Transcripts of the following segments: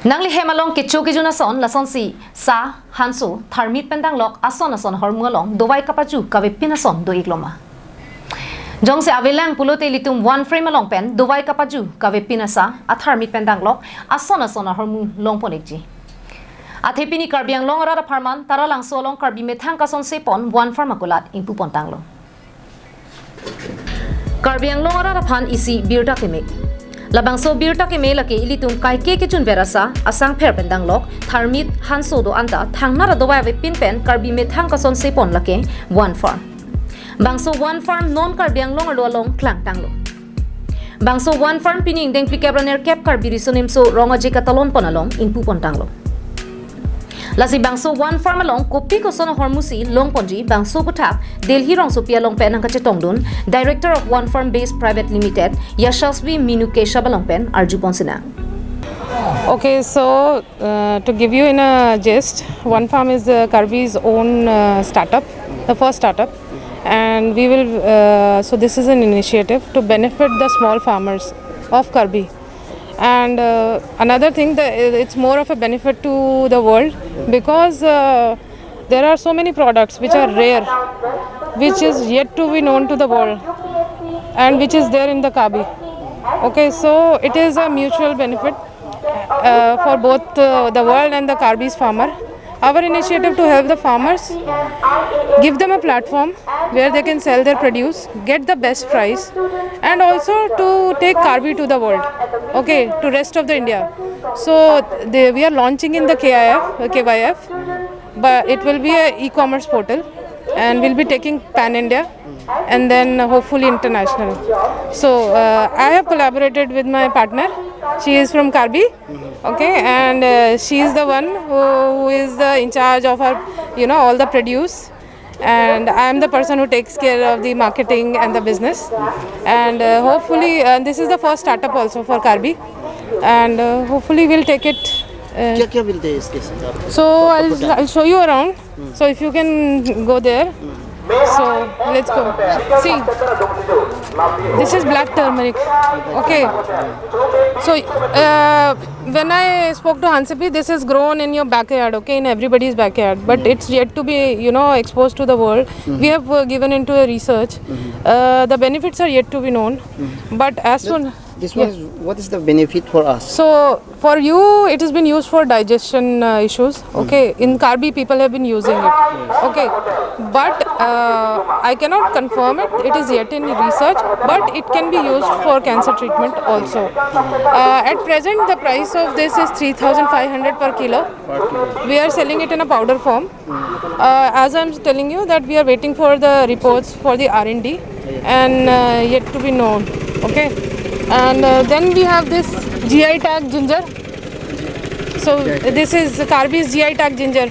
Nangli hemalong kichu kijuna son lason si sa hansu tharmit pendang lok ason hormualong dowai kapaju kavipina son do igloma. Jong se avelang pulote litum one frame along pen dowai kapaju kavipina sa atharmit pendang lok ason hormu long ponekji. Athepini karbiang long rara parman taralangso long karbi methang kason sepon one farmakulat impu pontanglo. Karbiang long rara pan isi birta kemek. Labangso birta ke melake ilitum kai ke chun verasa asang pher pendang lok tharmit hanso do anta thangnara do wa pin pen karbi methang kason sepon lake one farm bangso one farm non karbiang long long klang tanglo bangso one farm pining deng plikabraner kep karbi risonim so ronga je katalon ponalong impu pontanglo lasi bangso one farm along kopi ko sono hormusi long ponji bangso putak delhi rong sopia long pen angka chetongdun director of one farm based private limited yashasvi minuke shabalong pen arju ponsina. Okay, so to give you in a gist, one farm is Karbi's own startup, the first startup, and we will so this is an initiative to benefit the small farmers of Karbi. And another thing, that it's more of a benefit to the world because there are so many products which are rare, which is yet to be known to the world and which is there in the Karbi. Okay, so it is a mutual benefit for both the world and the Karbi's farmer. Our initiative to help the farmers, give them a platform where they can sell their produce, get the best price, and also to take Karbi to the world, okay, to rest of the India. So we are launching in the KYF, but it will be a e-commerce portal, and we'll be taking pan India, and then hopefully international. So I have collaborated with my partner. She is from Karbi, okay, and she is the one who is in charge of our, all the produce, and I am the person who takes care of the marketing and the business. And hopefully, this is the first startup also for Karbi, and hopefully we'll take it. So I'll show you around. So if you can go there. So let's go. See, this is black turmeric. Okay. So when I spoke to Hansipi, this is grown in your backyard, okay, in everybody's backyard. But it's yet to be, exposed to the world. We have given into a research. The benefits are yet to be known. But as soon this one, what is the benefit for us? So for you, it has been used for digestion issues. Okay, in Karbi, people have been using it. Okay, but I cannot confirm it. It is yet in research, but it can be used for cancer treatment also. At present, the price of this is 3,500 per kilo. We are selling it in a powder form. As I am telling you, that we are waiting for the reports for the R&D and yet to be known. Okay. And then we have this GI tag ginger. So this is Karbi's GI tag ginger.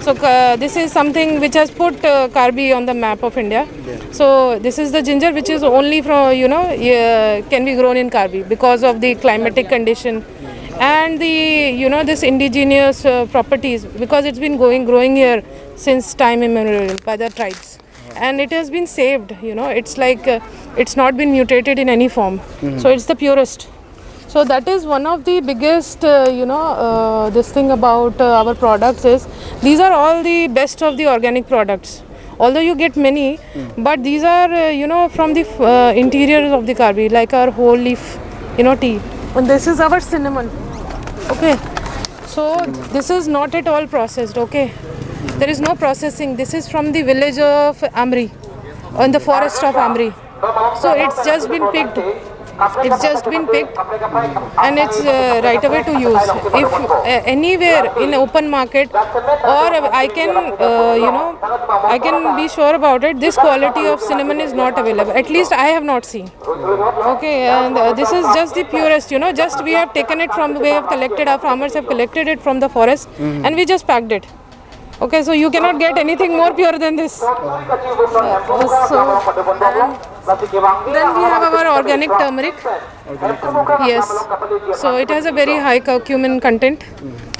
So this is something which has put Karbi on the map of India. So this is the ginger which is only from, can be grown in Karbi because of the climatic condition and the, this indigenous properties, because it's been growing here since time immemorial by the tribes. And it has been saved, it's like it's not been mutated in any form. So it's the purest. So that is one of the biggest, this thing about our products is these are all the best of the organic products. Although you get many, but these are, from the interior of the Karbi, like our whole leaf, tea. And this is our cinnamon. Okay. So this is not at all processed. Okay. There is no processing. This is from the village of Amri, in the forest of Amri. So it's just been picked. It's just been picked, and it's right away to use. If anywhere in open market, or I can, I can be sure about it. This quality of cinnamon is not available. At least I have not seen. Okay, and this is just the purest. Just we have taken it from. We have collected. Our farmers have collected it from the forest, and we just packed it. Okay, so you cannot get anything more pure than this. Then we have our organic turmeric. Yes. So it has a very high curcumin content.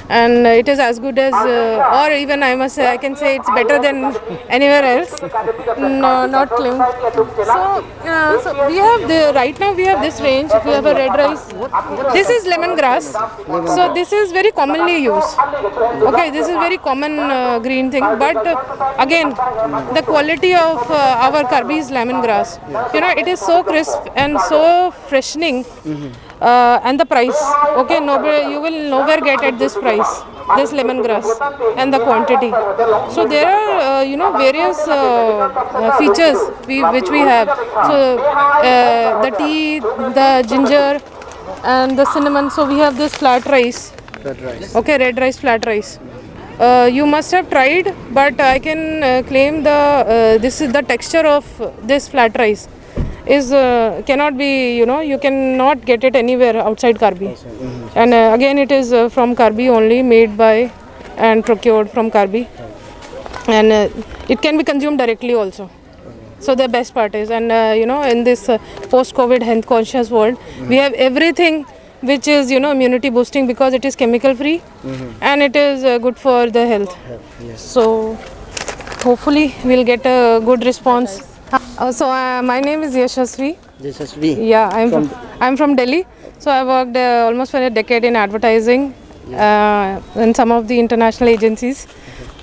and it is as good as, or even I must say, I can say it's better than anywhere else. No, not claim. So we have right now we have this range. We have a red rice. This is lemongrass. So this is very commonly used. Okay, this is very common green thing. But again, the quality of our Karbi's lemongrass, it is so crisp and so freshening. And the price, okay, you will nowhere get at this price, this lemongrass, and the quantity. So there are various features which we have. So the tea, the ginger, and the cinnamon. So we have this flat rice. Red rice. Okay, red rice, flat rice. You must have tried, but I can claim this is the texture of this flat rice is cannot be, you cannot get it anywhere outside Karbi. And again, it is from Karbi only, made by and procured from Karbi, and it can be consumed directly also. So the best part is, and in this post-COVID health conscious world, we have everything which is immunity boosting, because it is chemical free and it is good for the health. So hopefully we'll get a good response. My name is Yashasvi. Yashasvi. Yeah, I'm from Delhi. So I worked almost for a decade in advertising in some of the international agencies.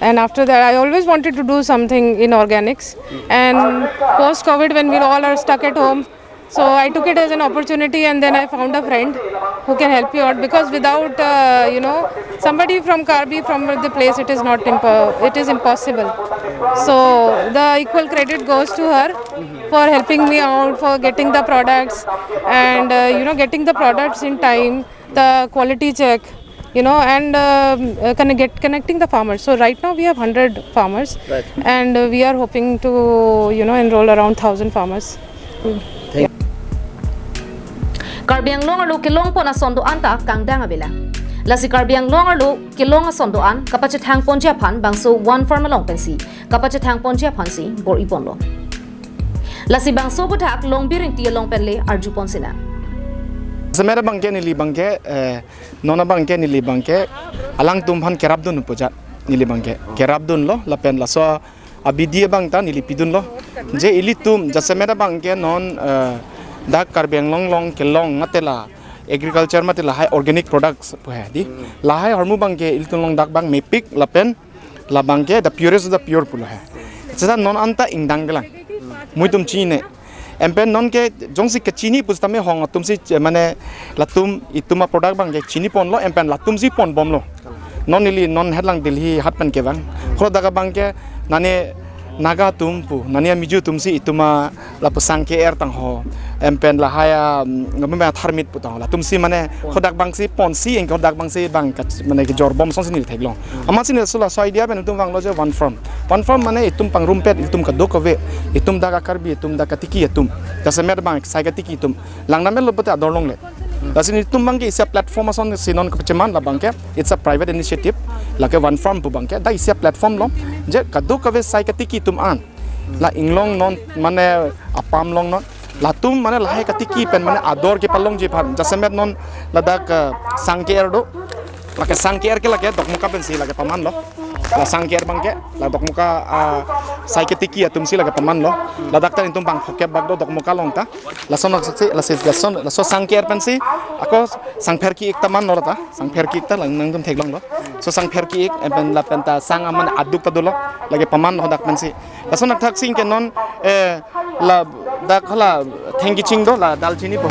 And after that, I always wanted to do something in organics. And post-COVID, when we all are stuck at home, so I took it as an opportunity, and then I found a friend who can help you out, because without somebody from Karbi, from the place, it is impossible. So the equal credit goes to her for helping me out, for getting the products, and getting the products in time, the quality check, and connecting the farmers. So right now we have 100 farmers, Right. and we are hoping to enroll around 1,000 farmers. Karbiang longalu kilong po na sondo anta kangdang abila. Lasi karbiang longalu kilong sondo an kapacit hang ponjia pan bangso one farm along pensi kapacit hang ponjia pansi bor ibonlo. Lasi bangso butak long biring tia long penle arju ponsina. Semera bangke nili bangke nona bangke nili bangke alang tumhan kerabdun pujat nili bangke kerabdun lo lapen laso abidia bangta nili pidun lo je ilitum jasemera bangke non dak karbiang long kelong ngatela agriculture matela high organic products puhadi lahai hormu bangke iltun long dak bang mepik lapen la bangke the purest of the pure pula hai jesa non anta ingdang gelang muitum chine empen non ke jongsi ke chini pustame hong tumsi mane latum ituma product bangke chini pon lo empen latum si pon bom lo non ili non headlang dilhi hatpan ke bang khro daga bangke nane naga tumpu nania miju tumsi ituma la pasang ke tang ho empen la haya ngam tharmit putang la tumsi mane khodak bangsi ponsi en khodak bangsi bang mane ke jorbom song sinil theglong amasin sula so idea ben tum bang lo je one from mane itum pang rumpet itum ka dokove itum daga karbi itum daga tiki itum kasemer bang sai ka tiki itum langnamel lo pata dorlong le lasin itum bang ke isia platform ason sinon ka pecheman la bangke it's a private initiative la ke one from pu bangke da isia platform lo je ka dokove sai ka tiki tum an la inglong non mane apam long non latum mane lahai katiki pen mane ador ke palong je phan jasemet non ladak sangker do lake sangker ke lake dokmuka pen si lake paman lo la sangker bangke la dokmuka sai ke tiki atum si lake paman lo la daktar intum bang phokep bag do dokmuka long ta la son la se la so sangker pen si ako sangper ki ek taman no ta sangper ki ek ta lang nang tum theklong lo so sangper ki ek pen la pen ta sang aman aduk ta do lo lage paman ho dak pen si la son thak sing ke non la da khala thengi ching do la dalchini po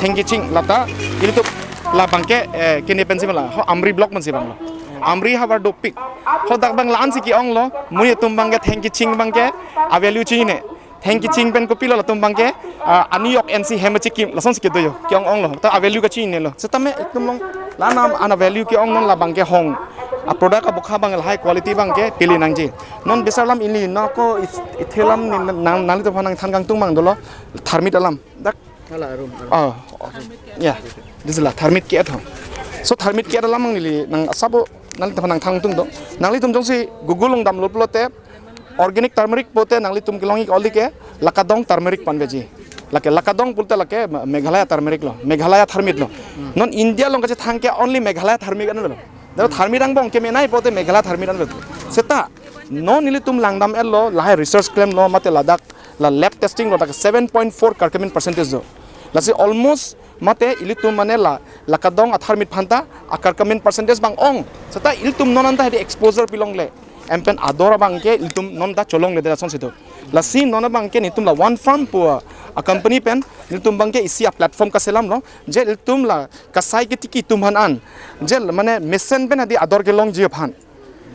thengi ching la ta itu la bangke kene pensi bala ho amri block pensi bang lo amri hawa do pik ho dak bang lan si ki ong lo mui tum bangke thengi ching bangke a value chi ne thengi ching pen ko pilo la tum bangke aniok nc hemachikim la son si ke do yo ki ong lo ta a value ka chi ne lo setame tum long la nam ana value ki ong non la bangke hong a product abukha bangal high quality bangke pili nangji non bisalam ini na ko ithelam nang to phanang thangang tung mang dolo tharmit alam dak Hala room. yeah this is la tharmit ke atham so tharmit ke alam mang nili nang sabo nang to phanang thang tung do nangli tum jongsi google long dam loplote organic turmeric pote nangli tum kilongi oli ke lakadong turmeric panveji lake lakadong pulte lake meghalaya turmeric lo meghalaya tharmit lo non india long kache thangke only meghalaya tharmik an lo दा थार्मिरां बं के मेनाय पोते मेघला थार्मिरां बेत सेता no nili tum langdam ello la research claim lo mate ladak la lab testing lo tak 7.4 karkamin percentage do lasi almost mate ilitum mane la kadong atharmit phanta akarkamin percentage bang ong seta ilitum nonanta hedi exposure pilong le empen adora bangke ilitum nonta cholong le da son situ lasi nona bangke nitum la one farm pu a company pen ilitum bangke isi a platform ka selam lo je ilitum la kasai ke tiki tumhan an je mane mesen pen hedi ador ke long ji phan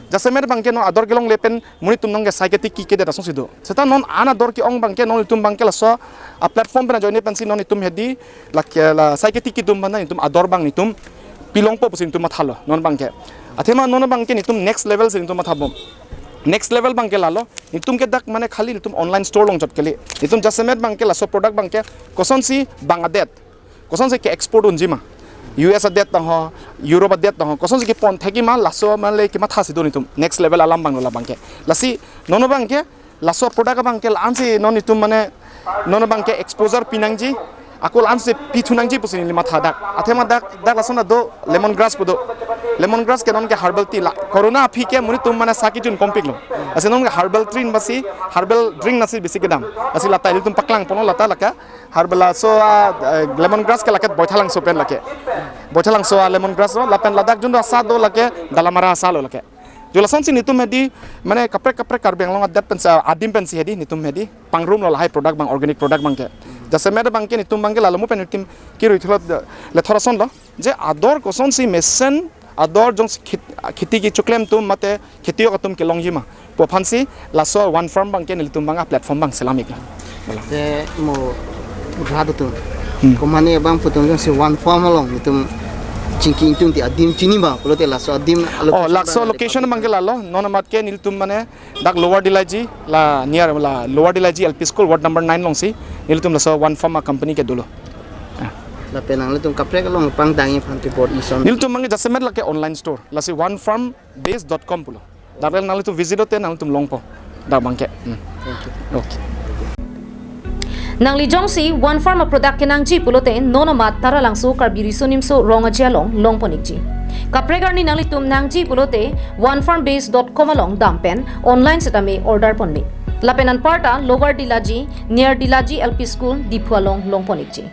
jase mer bangke no ador gelong lepen muni tum nong ge saiketik ki ke da song sido seta non ana dor ki ong bangke non tum bangke la so a platform pena join pensi non tum hedi la saiketik ki tum bana tum ador bang ni tum pilong po pusin tum mathalo non bangke athema non bangke ni tum next level sin tum mathabom next level bangke lalo ni tum ke dak mane khali tum online store long jot kele ni tum jase mer bangke la so product bangke koson si bangadet koson se ke export unjima US adet tang ho Europe adet tang ho koson ki pon theki ma laso ma le ki ma thasi do ni tum next level alam bang la bangke lasi nono bangke laso product bangke ansi non ni tum mane nono bangke exposure pinangji akol ansi pithunangji pusin li ma thadak athema dak laso na do lemongrass pudo lemongrass ke non ke herbal tea la corona phi ke muni tum mane saki jun kompik lo ase non ke herbal tree basi herbal drink nasi bisi gedam asi lata tum paklang pono lata laka herbal so lemongrass ke laket boithalang so pen lake boithalang so lemongrass lo lapen ladak jun asa do lake dalamara asa lo lake jola sonsi nitum hedi mane kapre karbeng long adat pensa adim pensi hedi nitum hedi pangrum lo high product bang organic product bang ke jase mer bang ke nitum bang ke lalu pen nitum kiro ithlot le thorason lo je ador koson si mesen ador jong khiti ki chuklem tum mate khitiyo katum ke longjima po phansi laso one farm bang ke nitum bang platform bang selamik la te mo uthadu tu komane bang putung jong si one farm long itum chinking tum ti adim chini ba polote laso adim oh lakso location bang ke lalo nonamat ke niltum mane dak lower dilaji la near la lower dilaji LP school ward number 9 long si niltum laso one farm company ke dulo la penang le tum kapre ka long pang dangi phan ti board ison niltum mangi jasemet lake online store lasi onefarmbase.com pulo dabel nal tu visit ote nal tum longpo da bangke thank you okay Nangli jongsi one farm product kenang ji pulote nonomat Taralangso karbiri sonimso ronga jialong longponikji kapregarni nangli tum nangji pulote onefarmbase.com along dampen online setame order ponmi lapenan parta lower dilaji near dilaji LP school dipualong longponikji